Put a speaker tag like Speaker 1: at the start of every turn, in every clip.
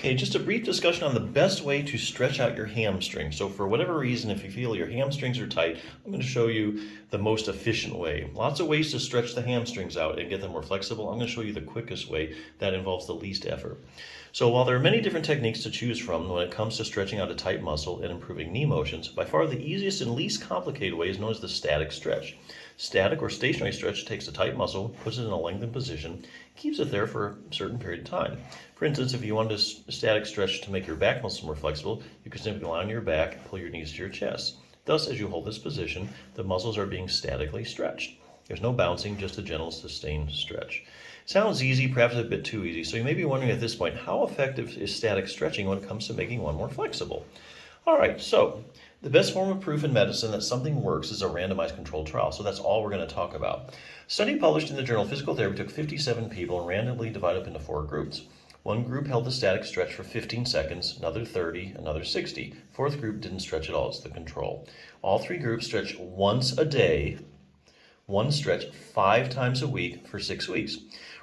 Speaker 1: Okay, just a brief discussion on the best way to stretch out your hamstrings. So for whatever reason, if you feel your hamstrings are tight, I'm going to show you the most efficient way. Lots of ways to stretch the hamstrings out and get them more flexible. I'm going to show you the quickest way that involves the least effort. So while there are many different techniques to choose from when it comes to stretching out a tight muscle and improving knee motions, by far the easiest and least complicated way is known as the static stretch. Static or stationary stretch takes a tight muscle, puts it in a lengthened position, keeps it there for a certain period of time. For instance, if you wanted a static stretch to make your back muscle more flexible, you could simply lie on your back and pull your knees to your chest. Thus, as you hold this position, the muscles are being statically stretched. There's no bouncing, just a gentle, sustained stretch. Sounds easy, perhaps a bit too easy, so you may be wondering at this point, how effective is static stretching when it comes to making one more flexible? All right, so the best form of proof in medicine that something works is a randomized controlled trial, so that's all we're going to talk about. A study published in the journal Physical Therapy took 57 people and randomly divided up into 4 groups. One group held the static stretch for 15 seconds, another 30, another 60. Fourth group didn't stretch at all, it's the control. All 3 groups stretched once a day, one stretch 5 times a week for 6 weeks.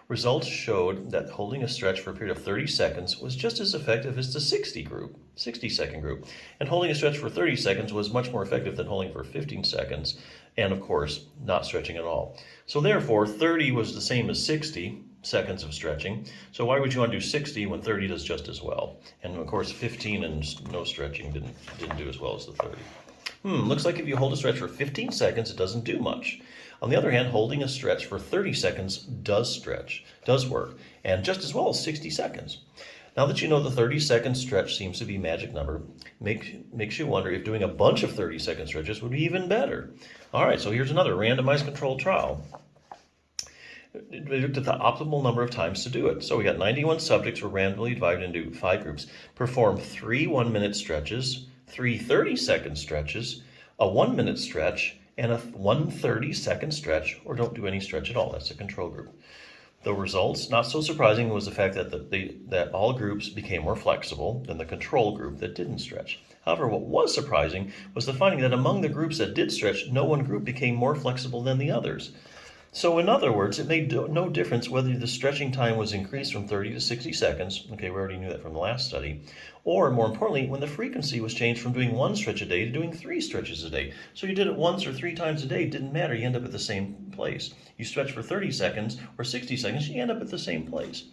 Speaker 1: Results showed that holding a stretch for a period of 30 seconds was just as effective as the 60-second group. And holding a stretch for 30 seconds was much more effective than holding for 15 seconds, and of course, not stretching at all. So therefore, 30 was the same as 60 seconds of stretching. So why would you want to do 60 when 30 does just as well? And of course, 15 and no stretching didn't do as well as the 30. Looks like if you hold a stretch for 15 seconds, it doesn't do much. On the other hand, holding a stretch for 30 seconds does work, and just as well as 60 seconds. Now that you know the 30-second stretch seems to be a magic number, makes you wonder if doing a bunch of 30-second stretches would be even better. All right, so here's another randomized controlled trial. We looked at the optimal number of times to do it. So we got 91 subjects were randomly divided into 5 groups. Perform 3 1-minute stretches, 3 30-second stretches, a 1-minute stretch, and a 1 30-second stretch, or don't do any stretch at all. That's the control group. The results, not so surprising, was the fact that all groups became more flexible than the control group that didn't stretch. However, what was surprising was the finding that among the groups that did stretch, no one group became more flexible than the others. So in other words, it made no difference whether the stretching time was increased from 30 to 60 seconds, okay, we already knew that from the last study, or more importantly, when the frequency was changed from doing 1 stretch a day to doing 3 stretches a day. So you did it once or 3 times a day, it didn't matter, you end up at the same place. You stretch for 30 seconds or 60 seconds, you end up at the same place.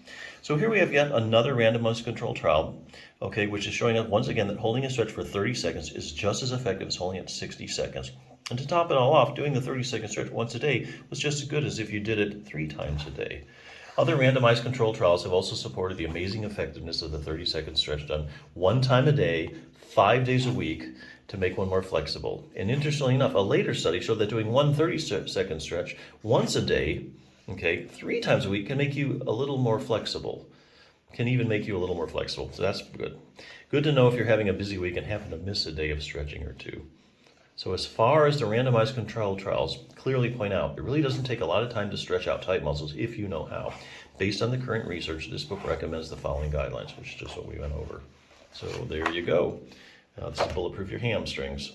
Speaker 1: So here we have yet another randomized controlled trial, okay, which is showing us once again that holding a stretch for 30 seconds is just as effective as holding it 60 seconds. And to top it all off, doing the 30-second stretch once a day was just as good as if you did it 3 times a day. Other randomized controlled trials have also supported the amazing effectiveness of the 30-second stretch done 1 time a day, 5 days a week to make one more flexible. And interestingly enough, a later study showed that doing 1 30-second stretch once a day, okay, 3 times a week can make you a little more flexible. Can even make you a little more flexible. So that's good. Good to know if you're having a busy week and happen to miss a day of stretching or 2. So as far as the randomized controlled trials clearly point out, it really doesn't take a lot of time to stretch out tight muscles if you know how. Based on the current research, this book recommends the following guidelines, which is just what we went over. So there you go. This is Bulletproof Your Hamstrings.